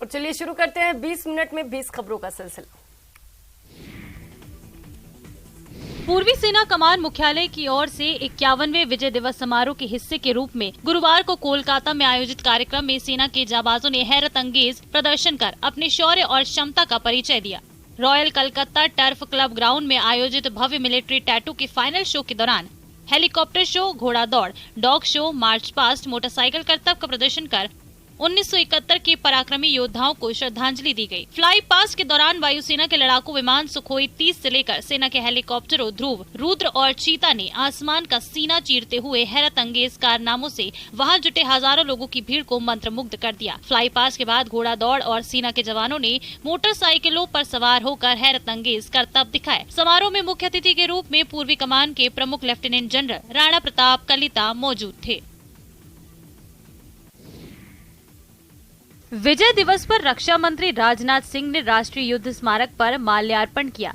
और चलिए शुरू करते हैं 20 मिनट में 20 खबरों का सिलसिला। पूर्वी सेना कमान मुख्यालय की ओर से 51वें विजय दिवस समारोह के हिस्से के रूप में गुरुवार को कोलकाता में आयोजित कार्यक्रम में सेना के जाबाजों ने हैरत अंगेज प्रदर्शन कर अपने शौर्य और क्षमता का परिचय दिया। Royal Calcutta turf club ground में आयोजित भव्य मिलिट्री टैटू के फाइनल शो के दौरान हेलीकॉप्टर शो, घोड़ा दौड़, dog show, march past, motorcycle करतब का प्रदर्शन कर 1971 के पराक्रमी योद्धाओं को श्रद्धांजलि दी गई। फ्लाई पास्ट के दौरान वायुसेना के लड़ाकू विमान सुखोई 30 से लेकर सेना के हेलीकॉप्टरों ध्रुव, रुद्र और चीता ने आसमान का सीना चीरते हुए हैरत अंगेज कारनामों से वहां जुटे हजारों लोगों की भीड़ को मंत्रमुग्ध कर दिया। फ्लाई पास्ट के बाद घोड़ा दौड़ और सेना के जवानों ने मोटरसाइकिलों पर सवार होकर हैरत अंगेज करतब दिखाए। समारोह में मुख्य अतिथि के रूप में पूर्वी कमान के प्रमुख लेफ्टिनेंट जनरल राणा प्रताप कलिता मौजूद थे। विजय दिवस पर रक्षा मंत्री राजनाथ सिंह ने राष्ट्रीय युद्ध स्मारक पर माल्यार्पण किया।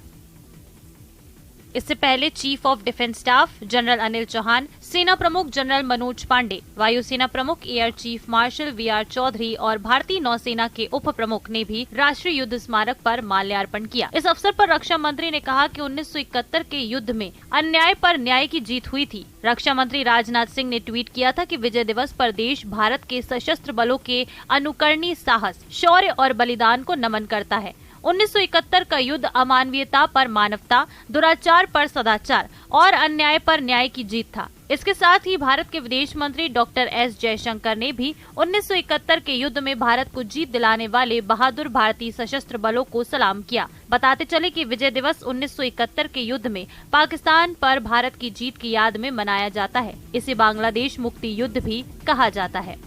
इससे पहले chief of defence staff general Anil Chauhan, सेना प्रमुख जनरल मनोज पांडे, वायुसेना प्रमुख air chief marshal VR Chaudhary और भारतीय नौसेना के उप प्रमुख ने भी राष्ट्रीय युद्ध स्मारक पर माल्यार्पण किया। इस अवसर पर रक्षा मंत्री ने कहा कि 1971 के युद्ध में अन्याय पर न्याय की जीत हुई थी। रक्षा मंत्री राजनाथ सिंह ने ट्वीट किया था कि विजय दिवस पर देश भारत के सशस्त्र बलों के अनुकरणीय साहस, शौर्य और बलिदान को नमन करता है। 1971 का युद्ध अमानवीयता पर मानवता, दुराचार पर सदाचार और अन्याय पर न्याय की जीत था। इसके साथ ही भारत के विदेश मंत्री डॉक्टर एस जयशंकर ने भी 1971 के युद्ध में भारत को जीत दिलाने वाले बहादुर भारतीय सशस्त्र बलों को सलाम किया। बताते चले कि विजय दिवस 1971 के युद्ध में पाकिस्तान पर भारत की जीत की याद में मनाया जाता है। इसे बांग्लादेश मुक्ति युद्ध भी कहा जाता है।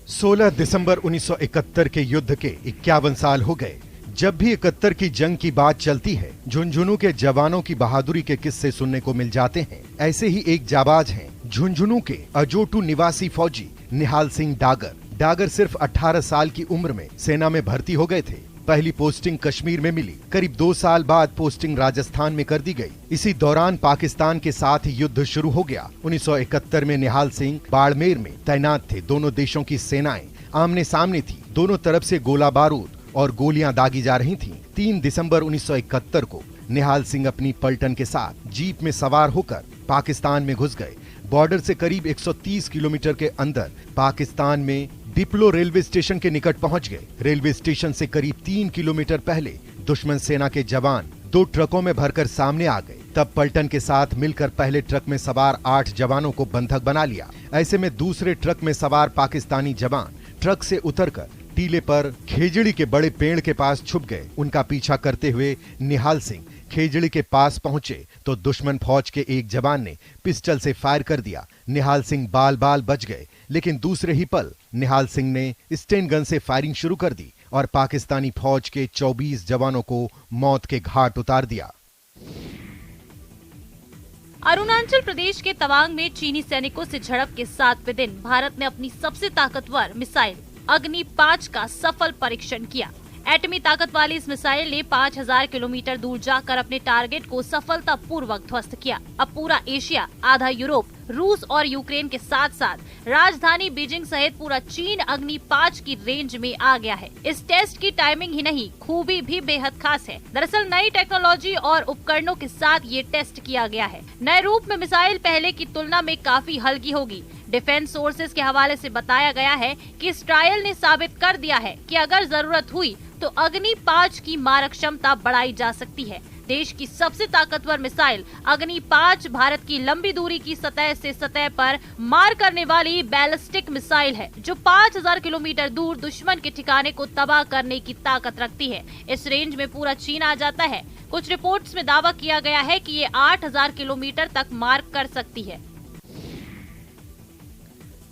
16 दिसंबर 1971 के युद्ध के 51 साल हो गए। जब भी 71 की जंग की बात चलती है, झुंझुनू के जवानों की बहादुरी के किस्से सुनने को मिल जाते हैं। ऐसे ही एक जाबाज हैं झुंझुनू के अजोटू निवासी फौजी निहाल सिंह डागर। डागर सिर्फ 18 साल की उम्र में सेना में भर्ती हो गए थे। पहली पोस्टिंग कश्मीर में मिली। करीब 2 साल बाद पोस्टिंग राजस्थान में कर दी गई। इसी दौरान पाकिस्तान के साथ युद्ध शुरू हो गया। 1971 में निहाल सिंह बाड़मेर में तैनात थे। दोनों देशों की सेनाएं आमने सामने थी। दोनों तरफ से गोला बारूद और गोलियां दागी जा रही थीं। 3 दिसंबर 1971 को निहाल सिंह अपनी पलटन के साथ जीप में सवार होकर पाकिस्तान में घुस गए। बॉर्डर से करीब 130 किलोमीटर के अंदर पाकिस्तान में डिप्लो रेलवे स्टेशन के निकट पहुंच गए। रेलवे स्टेशन से करीब 3 किलोमीटर पहले दुश्मन सेना के जवान 2 ट्रकों में भरकर सामने आ गए। तब पलटन के साथ मिलकर पहले ट्रक में सवार 8 जवानों को बंधक बना लिया। ऐसे में दूसरे ट्रक में सवार पाकिस्तानी जवान ट्रक से उतरकर टीले पर खेजड़ी के बड़े पेड़ के पास छुप गए। उनका पीछा करते हुए निहाल सिंह खेजड़ी के पास पहुंचे तो दुश्मन फौज के एक जवान ने पिस्टल से फायर कर दिया। निहाल सिंह बाल बाल बच गए, लेकिन दूसरे ही पल निहाल सिंह ने स्टेन गन से फायरिंग शुरू कर दी और पाकिस्तानी फौज के 24 जवानों को मौत के घाट उतार दिया। अरुणाचल प्रदेश के तवांग में चीनी सैनिकों से झड़प के 7वें दिन भारत ने अपनी सबसे ताकतवर मिसाइल अग्नि 5 का सफल परीक्षण किया। एटमी ताकत वाली इस मिसाइल ने 5000 किलोमीटर दूर जाकर अपने टारगेट को सफलतापूर्वक ध्वस्त किया। अब पूरा एशिया, आधा यूरोप, रूस और यूक्रेन के साथ साथ राजधानी बीजिंग सहित पूरा चीन अग्नि 5 की रेंज में आ गया है। इस टेस्ट की टाइमिंग ही नहीं, खूबी भी बेहद खास है। दरअसल नई टेक्नोलॉजी और उपकरणों के साथ ये टेस्ट किया गया है। नए रूप में मिसाइल पहले की तुलना में काफी हल्की होगी। डिफेंस सोर्सेज के हवाले से बताया गया है कि इस ट्रायल ने साबित कर दिया है कि अगर जरूरत हुई तो अग्नि 5 की मारक क्षमता बढ़ाई जा सकती है। देश की सबसे ताकतवर मिसाइल अग्नि 5 भारत की लंबी दूरी की सतह से सतह पर मार करने वाली बैलिस्टिक मिसाइल है, जो 5000 किलोमीटर दूर दुश्मन के ठिकाने को तबाह करने की ताकत रखती है। इस रेंज में पूरा चीन आ जाता है। कुछ रिपोर्ट्स में दावा किया गया है कि ये 8000 किलोमीटर तक मार कर सकती है।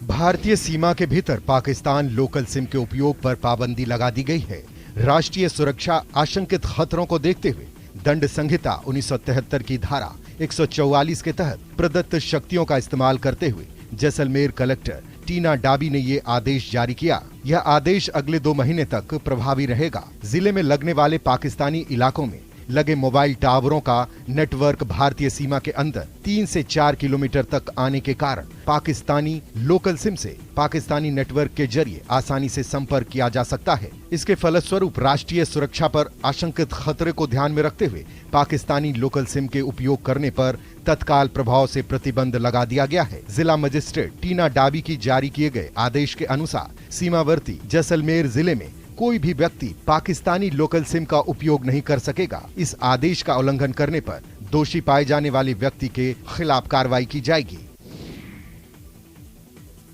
भारतीय सीमा के भीतर पाकिस्तान लोकल सिम के उपयोग पर पाबंदी लगा दी गई है। राष्ट्रीय सुरक्षा आशंकित खतरों को देखते हुए दंड संहिता 1973 की धारा 144 के तहत प्रदत्त शक्तियों का इस्तेमाल करते हुए जैसलमेर कलेक्टर टीना डाबी ने ये आदेश जारी किया। यह आदेश अगले 2 महीने तक प्रभावी रहेगा। जिले में लगने वाले पाकिस्तानी इलाकों में लगे मोबाइल टावरों का नेटवर्क भारतीय सीमा के अंदर 3 से 4 किलोमीटर तक आने के कारण पाकिस्तानी लोकल सिम से पाकिस्तानी नेटवर्क के जरिए आसानी से संपर्क किया जा सकता है। इसके फलस्वरूप राष्ट्रीय सुरक्षा पर आशंकित खतरे को ध्यान में रखते हुए पाकिस्तानी लोकल सिम के उपयोग करने पर तत्काल प्रभाव से प्रतिबंध लगा दिया गया है। जिला मजिस्ट्रेट टीना डाबी की जारी किए गए आदेश के अनुसार सीमावर्ती जैसलमेर जिले में कोई भी व्यक्ति पाकिस्तानी लोकल सिम का उपयोग नहीं कर सकेगा। इस आदेश का उल्लंघन करने पर दोषी पाए जाने वाले व्यक्ति के खिलाफ कार्रवाई की जाएगी।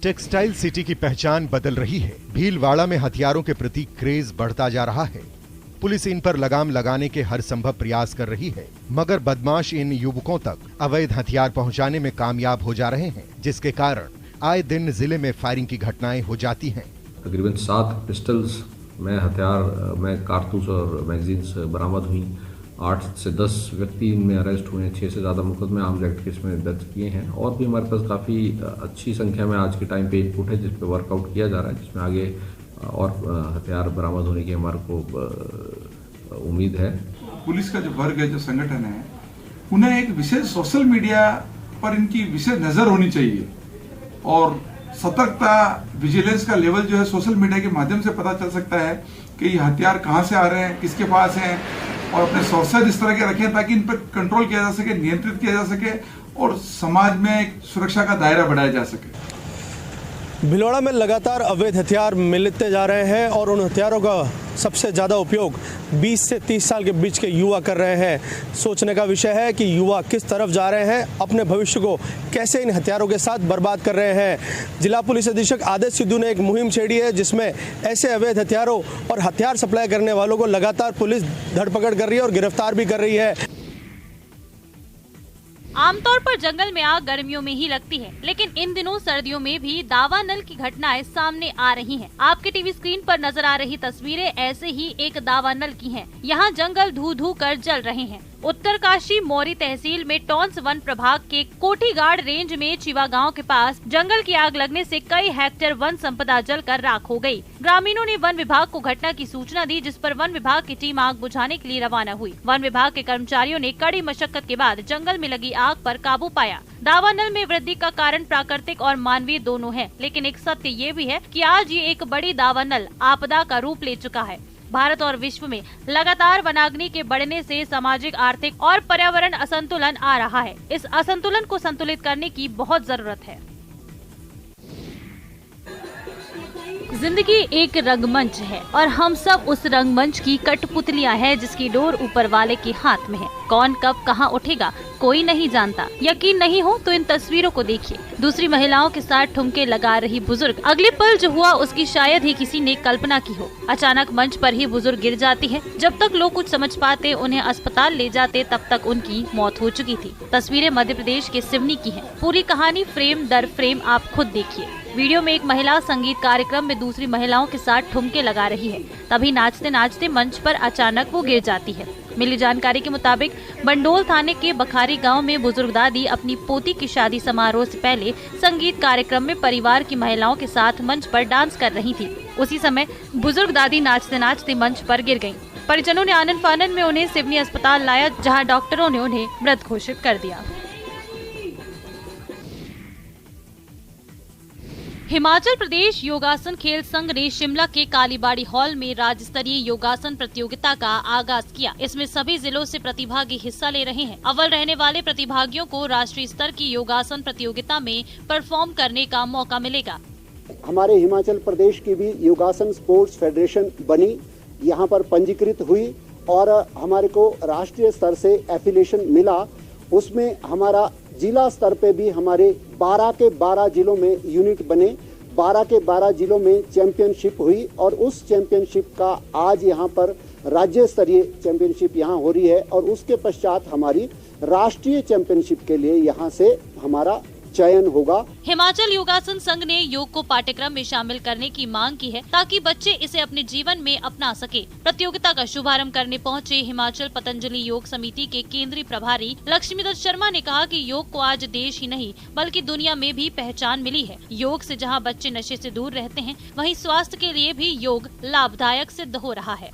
टेक्सटाइल सिटी की पहचान बदल रही है। भीलवाड़ा में हथियारों के प्रति क्रेज बढ़ता जा रहा है। पुलिस इन पर लगाम लगाने के हर संभव प्रयास कर रही है, मगर बदमाश इन युवकों तक अवैध हथियार पहुंचाने में कामयाब हो जा रहे हैं, जिसके कारण आए दिन जिले में फायरिंग की घटनाएं हो जाती हैं। तकरीबन 7 पिस्टल्स में हथियार में कारतूस और मैगजीन्स बरामद हुई। 8 से 10 व्यक्ति इनमें अरेस्ट हुए हैं। 6 से ज़्यादा मुकदमे आर्म्स एक्ट केस में दर्ज किए हैं और भी हमारे पास काफ़ी अच्छी संख्या में आज के टाइम पे इनपुट है, जिस पे वर्कआउट किया जा रहा है, जिसमें आगे और हथियार बरामद होने की हमारे को उम्मीद है। पुलिस का जो वर्ग है, जो संगठन है, उन्हें एक विशेष सोशल मीडिया पर इनकी विशेष नजर होनी चाहिए और सतर्कता, विजिलेंस का लेवल जो है सोशल मीडिया के माध्यम से पता चल सकता है कि ये हथियार कहां से आ रहे हैं, किसके पास हैं, और अपने सोर्सेज इस तरह के रखें ताकि इन पर कंट्रोल किया जा सके, नियंत्रित किया जा सके और समाज में सुरक्षा का दायरा बढ़ाया जा सके। भीलवाड़ा में लगातार अवैध हथियार मिलते जा रहे हैं और उन हथियारों का सबसे ज़्यादा उपयोग 20 से 30 साल के बीच के युवा कर रहे हैं। सोचने का विषय है कि युवा किस तरफ जा रहे हैं, अपने भविष्य को कैसे इन हथियारों के साथ बर्बाद कर रहे हैं। जिला पुलिस अधीक्षक आदेश सिद्धू ने एक मुहिम छेड़ी है, जिसमें ऐसे अवैध हथियारों और हथियार सप्लाई करने वालों को लगातार पुलिस धरपकड़ कर रही है और गिरफ्तार भी कर रही है। आमतौर पर जंगल में आग गर्मियों में ही लगती है, लेकिन इन दिनों सर्दियों में भी दावानल की घटनाएं सामने आ रही हैं। आपके टीवी स्क्रीन पर नजर आ रही तस्वीरें ऐसे ही एक दावानल की हैं। यहाँ जंगल धू धू कर जल रहे हैं। उत्तरकाशी मौरी तहसील में टॉन्स वन प्रभाग के कोठीगाड़ रेंज में चिवा गांव के पास जंगल की आग लगने से कई हेक्टेयर वन संपदा जलकर राख हो गई। ग्रामीणों ने वन विभाग को घटना की सूचना दी, जिस पर वन विभाग की टीम आग बुझाने के लिए रवाना हुई। वन विभाग के कर्मचारियों ने कड़ी मशक्कत के बाद जंगल में लगी आग पर काबू पाया। दावानल में वृद्धि का कारण प्राकृतिक और मानवीय दोनों है, लेकिन एक सत्य ये भी है कि आज ये एक बड़ी दावानल आपदा का रूप ले चुका है। भारत और विश्व में लगातार वनाग्नि के बढ़ने से सामाजिक, आर्थिक और पर्यावरण असंतुलन आ रहा है। इस असंतुलन को संतुलित करने की बहुत जरूरत है। जिंदगी एक रंगमंच है और हम सब उस रंगमंच की कठपुतलियां हैं, जिसकी डोर ऊपर वाले के हाथ में है। कौन कब कहां उठेगा कोई नहीं जानता। यकीन नहीं हो तो इन तस्वीरों को देखिए। दूसरी महिलाओं के साथ ठुमके लगा रही बुजुर्ग, अगले पल जो हुआ उसकी शायद ही किसी ने कल्पना की हो। अचानक मंच पर ही बुजुर्ग गिर जाती है। जब तक लोग कुछ समझ पाते, उन्हें अस्पताल ले जाते, तब तक उनकी मौत हो चुकी थी। तस्वीरें मध्य प्रदेश के सिवनी की हैं। पूरी कहानी फ्रेम दर फ्रेम आप खुद देखिए। वीडियो में एक महिला संगीत कार्यक्रम में दूसरी महिलाओं के साथ ठुमके लगा रही है। तभी नाचते नाचते मंच पर अचानक वो गिर जाती है। मिली जानकारी के मुताबिक बंडोल थाने के बखारी गांव में बुजुर्ग दादी अपनी पोती की शादी समारोह से पहले संगीत कार्यक्रम में परिवार की महिलाओं के साथ मंच पर डांस कर रही थी। उसी समय बुजुर्ग दादी नाचते नाचते मंच पर गिर गयी। परिजनों ने आनन फानन में उन्हें सिवनी अस्पताल लाया, जहाँ डॉक्टरों ने उन्हें मृत घोषित कर दिया। हिमाचल प्रदेश योगासन खेल संघ ने शिमला के कालीबाड़ी हॉल में राज्य स्तरीय योगासन प्रतियोगिता का आगाज किया। इसमें सभी जिलों से प्रतिभागी हिस्सा ले रहे हैं। अव्वल रहने वाले प्रतिभागियों को राष्ट्रीय स्तर की योगासन प्रतियोगिता में परफॉर्म करने का मौका मिलेगा। हमारे हिमाचल प्रदेश की भी योगासन स्पोर्ट्स फेडरेशन बनी, यहाँ पर पंजीकृत हुई और हमारे को राष्ट्रीय स्तर से एफिलिएशन मिला। उसमें हमारा जिला स्तर पे भी हमारे 12 के 12 जिलों में यूनिट बने, 12 के 12 जिलों में चैंपियनशिप हुई और उस चैंपियनशिप का आज यहाँ पर राज्य स्तरीय चैंपियनशिप यहाँ हो रही है और उसके पश्चात हमारी राष्ट्रीय चैंपियनशिप के लिए यहाँ से हमारा चयन होगा। हिमाचल योगासन संघ ने योग को पाठ्यक्रम में शामिल करने की मांग की है, ताकि बच्चे इसे अपने जीवन में अपना सके। प्रतियोगिता का शुभारंभ करने पहुंचे हिमाचल पतंजलि योग समिति के केंद्रीय प्रभारी लक्ष्मीदत्त शर्मा ने कहा कि योग को आज देश ही नहीं बल्कि दुनिया में भी पहचान मिली है। योग से जहां बच्चे नशे से दूर रहते हैं, वहीं स्वास्थ्य के लिए भी योग लाभदायक सिद्ध हो रहा है।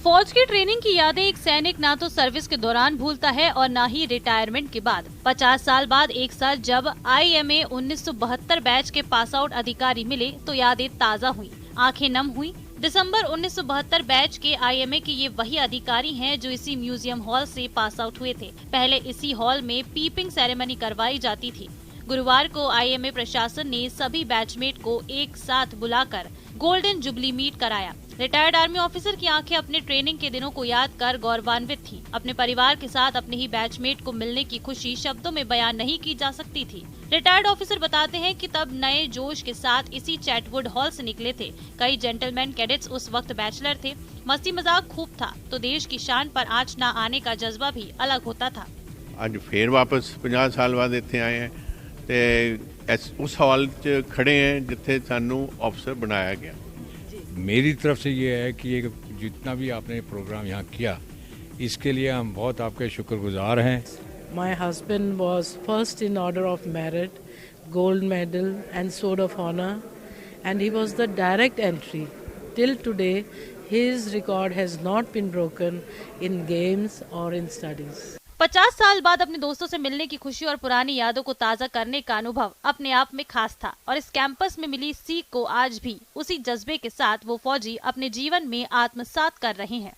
फौज की ट्रेनिंग की यादें एक सैनिक ना तो सर्विस के दौरान भूलता है और ना ही रिटायरमेंट के बाद। 50 साल बाद एक साथ जब IMA 1972 बैच के पास आउट अधिकारी मिले तो यादें ताज़ा हुई, आंखें नम हुई। दिसंबर 1972 बैच के IMA के ये वही अधिकारी हैं जो इसी म्यूजियम हॉल से पास आउट हुए थे। पहले इसी हॉल में पीपिंग सेरेमनी करवाई जाती थी। गुरुवार को IMA प्रशासन ने सभी बैचमेट को एक साथ बुलाकर गोल्डन जुबली मीट कराया। रिटायर्ड आर्मी ऑफिसर की आंखें अपने ट्रेनिंग के दिनों को याद कर गौरवान्वित थी। अपने परिवार के साथ अपने ही बैचमेट को मिलने की खुशी शब्दों में बयान नहीं की जा सकती थी। रिटायर्ड ऑफिसर बताते हैं कि तब नए जोश के साथ इसी चैटवुड हॉल से निकले थे। कई जेंटलमैन कैडेट्स उस वक्त बैचलर थे। मस्ती मजाक खूब था तो देश की शान पर आंच न आने का जज्बा भी अलग होता था। ਅੱਜ ਫੇਰ ਵਾਪਸ 50 ਸਾਲ ਬਾਅਦ ਇੱਥੇ ਆਏ हैं ਤੇ उस हॉल 'ਚ खड़े हैं जिथे सानू ऑफिसर बनाया गया। मेरी तरफ से ये है कि ये जितना भी आपने प्रोग्राम यहाँ किया इसके लिए हम बहुत आपके शुक्रगुजार हैं। My husband was first in order of merit, gold medal and sword of honor, and he was the direct entry. Till today, his record has not been broken in games or in studies. 50 साल बाद अपने दोस्तों से मिलने की खुशी और पुरानी यादों को ताज़ा करने का अनुभव अपने आप में खास था और इस कैंपस में मिली सीख को आज भी उसी जज्बे के साथ वो फौजी अपने जीवन में आत्मसात कर रहे हैं।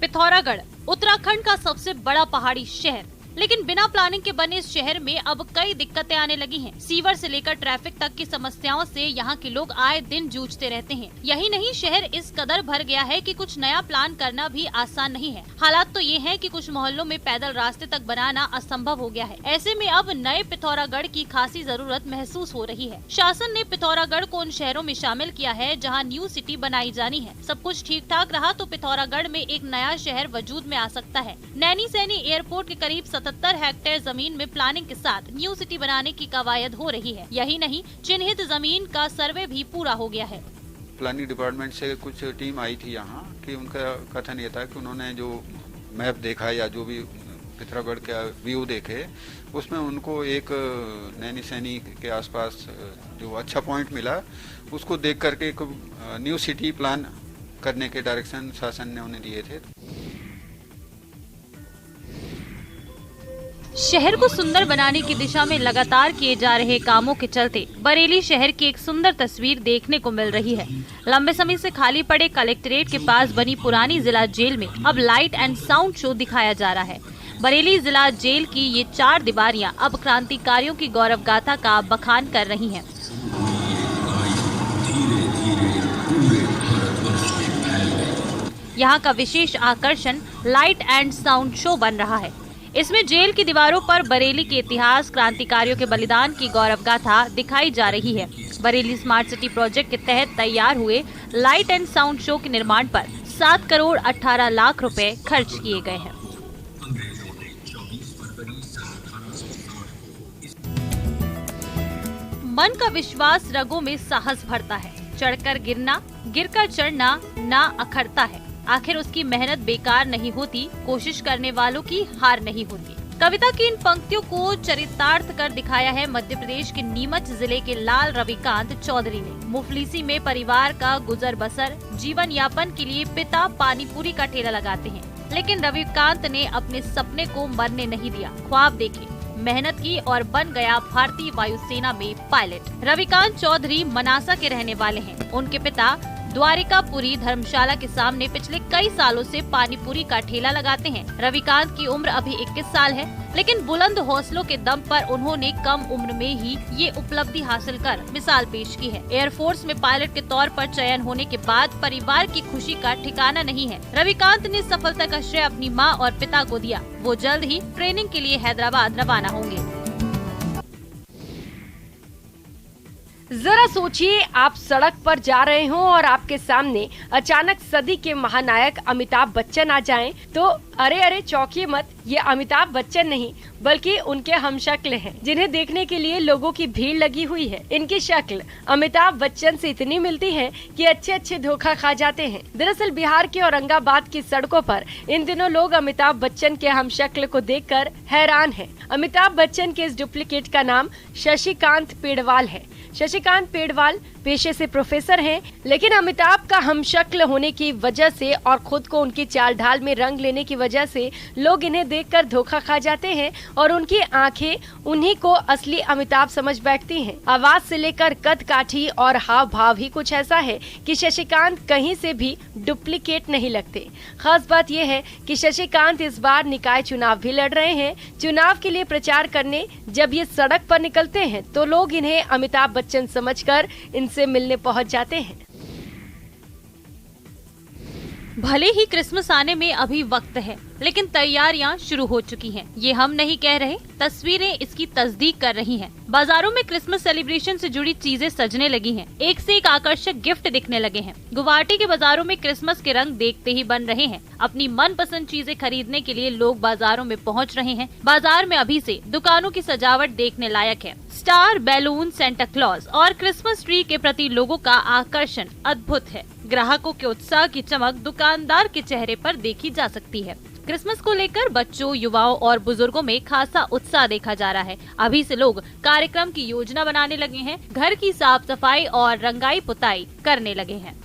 पिथौरागढ़ उत्तराखंड का सबसे बड़ा पहाड़ी शहर, लेकिन बिना प्लानिंग के बने इस शहर में अब कई दिक्कतें आने लगी हैं। सीवर से लेकर ट्रैफिक तक की समस्याओं से यहाँ के लोग आए दिन जूझते रहते हैं। यही नहीं, शहर इस कदर भर गया है कि कुछ नया प्लान करना भी आसान नहीं है। हालात तो ये हैं कि कुछ मोहल्लों में पैदल रास्ते तक बनाना असंभव हो गया है। ऐसे में अब नए पिथौरागढ़ की खासी जरूरत महसूस हो रही है। शासन ने पिथौरागढ़ को उन शहरों में शामिल किया है जहाँ न्यू सिटी बनाई जानी है। सब कुछ ठीक ठाक रहा तो पिथौरागढ़ में एक नया शहर वजूद में आ सकता है। नैनीसैनी एयरपोर्ट के करीब 77 हेक्टेयर जमीन में प्लानिंग के साथ न्यू सिटी बनाने की कवायद हो रही है। यही नहीं, चिन्हित जमीन का सर्वे भी पूरा हो गया है। प्लानिंग डिपार्टमेंट से कुछ टीम आई थी यहाँ कि उनका कथन ये था कि उन्होंने जो मैप देखा या जो भी पिथौरागढ़ का व्यू देखे उसमें उनको एक नैनीसैनी के आसपास जो अच्छा पॉइंट मिला उसको देख करके एक न्यू सिटी प्लान करने के डायरेक्शन शासन ने उन्हें दिए थे। शहर को सुंदर बनाने की दिशा में लगातार किए जा रहे कामों के चलते बरेली शहर की एक सुंदर तस्वीर देखने को मिल रही है। लंबे समय से खाली पड़े कलेक्ट्रेट के पास बनी पुरानी जिला जेल में अब लाइट एंड साउंड शो दिखाया जा रहा है। बरेली जिला जेल की ये 4 दीवारियां अब क्रांतिकारियों की गौरव गाथा का बखान कर रही हैं। यहाँ का विशेष आकर्षण लाइट एंड साउंड शो बन रहा है। इसमें जेल की दीवारों पर बरेली के इतिहास, क्रांतिकारियों के बलिदान की गौरव गाथा दिखाई जा रही है। बरेली स्मार्ट सिटी प्रोजेक्ट के तहत तैयार हुए लाइट एंड साउंड शो के निर्माण पर 7 करोड़ 18 लाख रुपए खर्च किए गए हैं। मन का विश्वास रगों में साहस भरता है। चढ़कर गिरना, गिरकर चढ़ना ना अखरता है। आखिर उसकी मेहनत बेकार नहीं होती, कोशिश करने वालों की हार नहीं होती। कविता की इन पंक्तियों को चरितार्थ कर दिखाया है मध्य प्रदेश के नीमच जिले के लाल रविकांत चौधरी ने। मुफलिसी में परिवार का गुजर बसर, जीवन यापन के लिए पिता पानीपुरी का ठेला लगाते हैं, लेकिन रविकांत ने अपने सपने को मरने नहीं दिया। ख्वाब देखे, मेहनत की और बन गया भारतीय वायुसेना में पायलट। रविकांत चौधरी मनासा के रहने वाले हैं। उनके पिता द्वारिकापुरी धर्मशाला के सामने पिछले कई सालों से पानीपुरी का ठेला लगाते हैं। रविकांत की उम्र अभी 21 साल है, लेकिन बुलंद हौसलों के दम पर उन्होंने कम उम्र में ही ये उपलब्धि हासिल कर मिसाल पेश की है। एयरफोर्स में पायलट के तौर पर चयन होने के बाद परिवार की खुशी का ठिकाना नहीं है। रविकांत ने सफलता का श्रेय अपनी मां और पिता को दिया। वो जल्द ही ट्रेनिंग के लिए हैदराबाद रवाना होंगे। जरा सोचिए, आप सड़क पर जा रहे हो और आपके सामने अचानक सदी के महानायक अमिताभ बच्चन आ जाएं, तो अरे चौंकिए मत, ये अमिताभ बच्चन नहीं बल्कि उनके हमशक्ल हैं, जिन्हें देखने के लिए लोगों की भीड़ लगी हुई है। इनकी शक्ल अमिताभ बच्चन से इतनी मिलती है कि अच्छे धोखा खा जाते हैं। दरअसल बिहार के औरंगाबाद की सड़कों पर इन दिनों लोग अमिताभ बच्चन के हमशक्ल को देखकर हैरान हैं। अमिताभ बच्चन के इस डुप्लीकेट का नाम शशिकांत पेड़वाल है। शशिकांत पेड़वाल पेशे से प्रोफेसर हैं, लेकिन अमिताभ का हमशक्ल होने की वजह से और खुद को उनकी चाल ढाल में रंग लेने की वजह से लोग इन्हें देखकर धोखा खा जाते हैं और उनकी आंखें उन्हीं को असली अमिताभ समझ बैठती हैं। आवाज से लेकर कद काठी और हाव भाव ही कुछ ऐसा है कि शशिकांत कहीं से भी डुप्लीकेट नहीं लगते। खास बात यह है कि शशिकांत इस बार निकाय चुनाव भी लड़ रहे हैं। चुनाव के लिए प्रचार करने जब ये सड़क पर निकलते हैं तो लोग इन्हें अमिताभ बच्चन समझकर इनसे मिलने पहुंच जाते हैं। भले ही क्रिसमस आने में अभी वक्त है, लेकिन तैयारियां शुरू हो चुकी हैं। ये हम नहीं कह रहे, तस्वीरें इसकी तस्दीक कर रही हैं। बाजारों में क्रिसमस सेलिब्रेशन से जुड़ी चीजें सजने लगी हैं। एक से एक आकर्षक गिफ्ट दिखने लगे हैं। गुवाहाटी के बाजारों में क्रिसमस के रंग देखते ही बन रहे हैं। अपनी मनपसंद चीजें खरीदने के लिए लोग बाजारों में पहुंच रहे हैं। बाजार में अभी से दुकानों की सजावट देखने लायक है। स्टार, बैलून, सेंटा क्लॉज और क्रिसमस ट्री के प्रति लोगों का आकर्षण अद्भुत है। ग्राहकों के उत्साह की चमक दुकानदार के चेहरे पर देखी जा सकती है। क्रिसमस को लेकर बच्चों, युवाओं और बुजुर्गों में खासा उत्साह देखा जा रहा है। अभी से लोग कार्यक्रम की योजना बनाने लगे हैं, घर की साफ सफाई और रंगाई पुताई करने लगे हैं।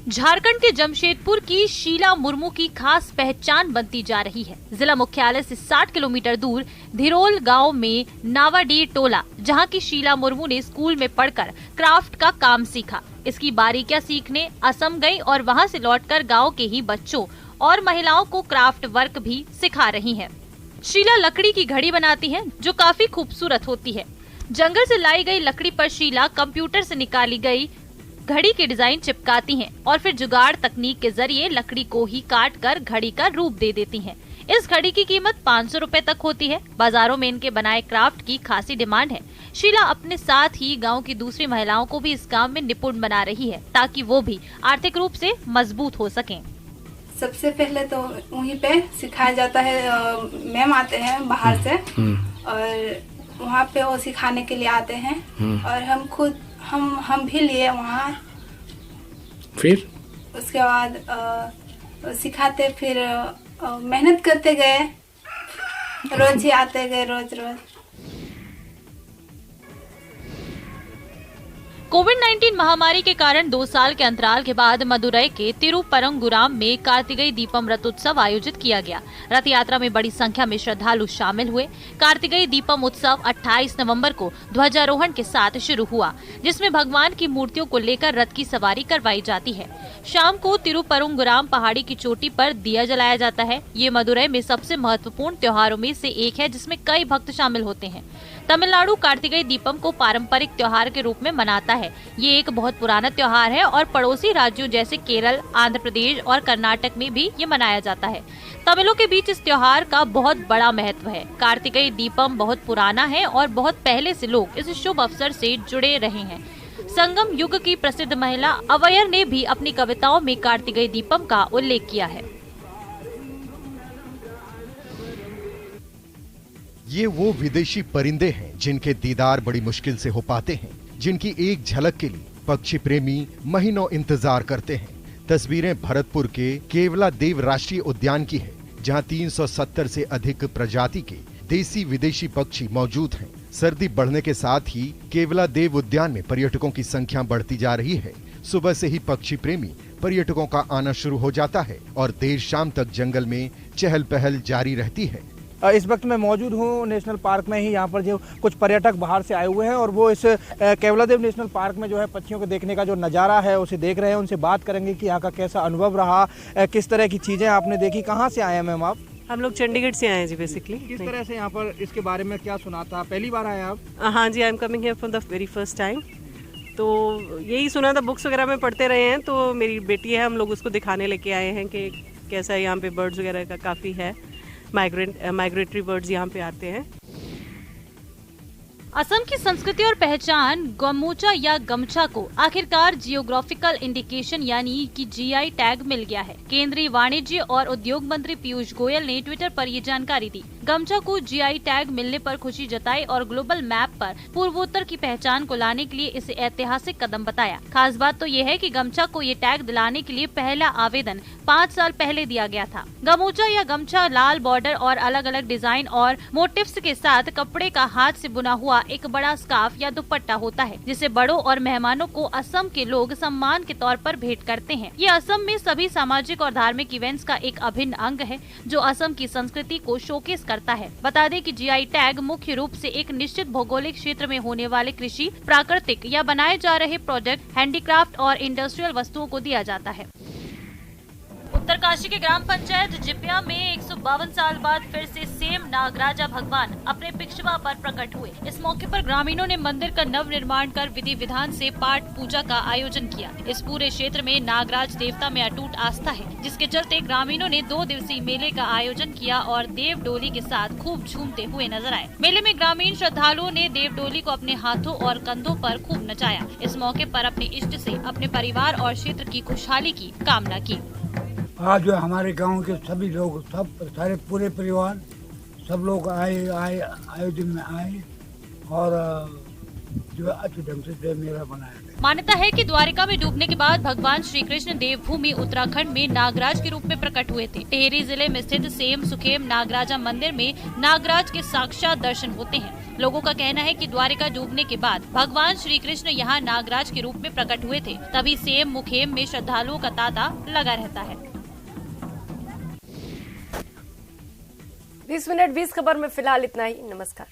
झारखंड के जमशेदपुर की शीला मुर्मू की खास पहचान बनती जा रही है। जिला मुख्यालय से 60 किलोमीटर दूर धिरोल गांव में नावाडी टोला, जहां की शीला मुर्मू ने स्कूल में पढ़कर क्राफ्ट का काम सीखा। इसकी बारीकियां सीखने असम गई और वहां से लौटकर गांव के ही बच्चों और महिलाओं को क्राफ्ट वर्क भी सिखा रही हैं। शीला लकड़ी की घड़ी बनाती हैं, जो काफी खूबसूरत होती है। जंगल से लाई गई लकड़ी पर शीला कंप्यूटर से निकाली गई घड़ी के डिजाइन चिपकाती हैं और फिर जुगाड़ तकनीक के जरिए लकड़ी को ही काट कर घड़ी का रूप दे देती हैं। इस घड़ी की कीमत 500 रुपए तक होती है। बाजारों में इनके बनाए क्राफ्ट की खासी डिमांड है। शीला अपने साथ ही गांव की दूसरी महिलाओं को भी इस काम में निपुण बना रही है, ताकि वो भी आर्थिक रूप से मजबूत हो सकें। सबसे पहले तो वहीं पे सिखाया जाता है। मैम आते हैं बाहर से और वहाँ पे वो सिखाने के लिए आते हैं और हम खुद हम भी लिए वहाँ। फिर उसके बाद सिखाते, फिर मेहनत करते गए, रोज ही आते गए, रोज। कोविड-19 महामारी के कारण 2 साल के अंतराल के बाद मदुरई के तिरुपरंगुराम में कार्तिकेय दीपम रथ उत्सव आयोजित किया गया। रथ यात्रा में बड़ी संख्या में श्रद्धालु शामिल हुए। कार्तिकेय दीपम उत्सव 28 नवंबर को ध्वजारोहण के साथ शुरू हुआ, जिसमें भगवान की मूर्तियों को लेकर रथ की सवारी करवाई जाती है। शाम को तिरुपरंगुराम पहाड़ी की चोटी पर दिया जलाया जाता है। ये मदुरई में सबसे महत्वपूर्ण त्योहारों में से एक है, जिसमें कई भक्त शामिल होते हैं। तमिलनाडु कार्तिकेय दीपम को पारंपरिक त्योहार के रूप में मनाता है। ये एक बहुत पुराना त्योहार है और पड़ोसी राज्यों जैसे केरल, आंध्र प्रदेश और कर्नाटक में भी ये मनाया जाता है। तमिलों के बीच इस त्योहार का बहुत बड़ा महत्व है। कार्तिकेय दीपम बहुत पुराना है और बहुत पहले से लोग इस शुभ अवसर से जुड़े रहे हैं। संगम युग की प्रसिद्ध महिला अवयर ने भी अपनी कविताओं में कार्तिकेय दीपम का उल्लेख किया है। ये वो विदेशी परिंदे हैं जिनके दीदार बड़ी मुश्किल से हो पाते हैं, जिनकी एक झलक के लिए पक्षी प्रेमी महीनों इंतजार करते हैं। तस्वीरें भरतपुर के केवला देव राष्ट्रीय उद्यान की है, जहां 370 से अधिक प्रजाति के देसी विदेशी पक्षी मौजूद हैं। सर्दी बढ़ने के साथ ही केवला देव उद्यान में पर्यटकों की संख्या बढ़ती जा रही है। सुबह से ही पक्षी प्रेमी पर्यटकों का आना शुरू हो जाता है और देर शाम तक जंगल में चहल पहल जारी रहती है। इस वक्त मैं मौजूद हूँ नेशनल पार्क में ही। यहाँ पर जो कुछ पर्यटक बाहर से आए हुए हैं और वो इस केवलादेव नेशनल पार्क में जो है पक्षियों को देखने का जो नज़ारा है उसे देख रहे हैं। उनसे बात करेंगे कि यहाँ का कैसा अनुभव रहा, किस तरह की चीज़ें आपने देखी। कहाँ से आए हैं मैम आप? हम लोग चंडीगढ़ से आए हैं जी बेसिकली। किस तरह से यहाँ पर इसके बारे में क्या सुना था? पहली बार आए आप? हाँ जी, I am coming here for the very first time. तो यही सुना था, बुक्स वगैरह में पढ़ते रहे हैं। तो मेरी बेटी है, हम लोग उसको दिखाने लेके आए हैं कि कैसा यहाँ पे बर्ड्स वगैरह का काफ़ी है। माइग्रेटरी बर्ड्स यहाँ पे आते हैं। असम की संस्कृति और पहचान गमोचा या गमछा को आखिरकार जियोग्राफिकल इंडिकेशन यानी कि जीआई टैग मिल गया है। केंद्रीय वाणिज्य और उद्योग मंत्री पीयूष गोयल ने ट्विटर पर ये जानकारी दी। गमछा को GI टैग मिलने पर खुशी जताई और ग्लोबल मैप पर पूर्वोत्तर की पहचान को लाने के लिए इसे ऐतिहासिक कदम बताया। खास बात तो ये है कि गमछा को ये टैग दिलाने के लिए पहला आवेदन 5 साल पहले दिया गया था। गमोचा या गमछा लाल बॉर्डर और अलग अलग डिजाइन और मोटिव्स के साथ कपड़े का हाथ से बुना हुआ एक बड़ा स्कार्फ या दुपट्टा होता है, जिसे बड़ों और मेहमानों को असम के लोग सम्मान के तौर पर भेंट करते हैं। ये असम में सभी सामाजिक और धार्मिक इवेंट्स का एक अभिन्न अंग है, जो असम की संस्कृति को शोकेस करता है। बता दें कि GI टैग मुख्य रूप से एक निश्चित भौगोलिक क्षेत्र में होने वाले कृषि, प्राकृतिक या बनाए जा रहे प्रोडक्ट, हैंडीक्राफ्ट और इंडस्ट्रियल वस्तुओं को दिया जाता है। उत्तरकाशी के ग्राम पंचायत जिपिया में 152 साल बाद फिर से सेम नागराजा भगवान अपने पिछवा पर प्रकट हुए। इस मौके पर ग्रामीणों ने मंदिर का नव निर्माण कर विधि विधान से पाठ पूजा का आयोजन किया। इस पूरे क्षेत्र में नागराज देवता में अटूट आस्था है, जिसके चलते ग्रामीणों ने 2 दिवसीय मेले का आयोजन किया और देव डोली के साथ खूब झूमते हुए नजर आए। मेले में ग्रामीण श्रद्धालुओं ने देव डोली को अपने हाथों और कंधों पर खूब नचाया। इस मौके पर अपने इष्ट से अपने परिवार और क्षेत्र की खुशहाली की कामना की। आज जो हमारे गांव के सभी लोग, सब सारे पूरे परिवार, सब लोग आए आयोजन में आए और जो अच्छे ढंग से मेला बनाया गया। मान्यता है कि द्वारिका में डूबने के बाद भगवान श्री कृष्ण देवभूमि उत्तराखंड में नागराज के रूप में प्रकट हुए थे। टिहरी जिले में स्थित सेम सुखेम नागराजा मंदिर में नागराज के साक्षात दर्शन होते हैं। लोगों का कहना है कि द्वारिका डूबने के बाद भगवान श्री कृष्ण यहाँ नागराज के रूप में प्रकट हुए थे, तभी सेम मुखेम में श्रद्धालुओं का तांता लगा रहता है। 20 मिनट 20 खबर में फिलहाल इतना ही। नमस्कार।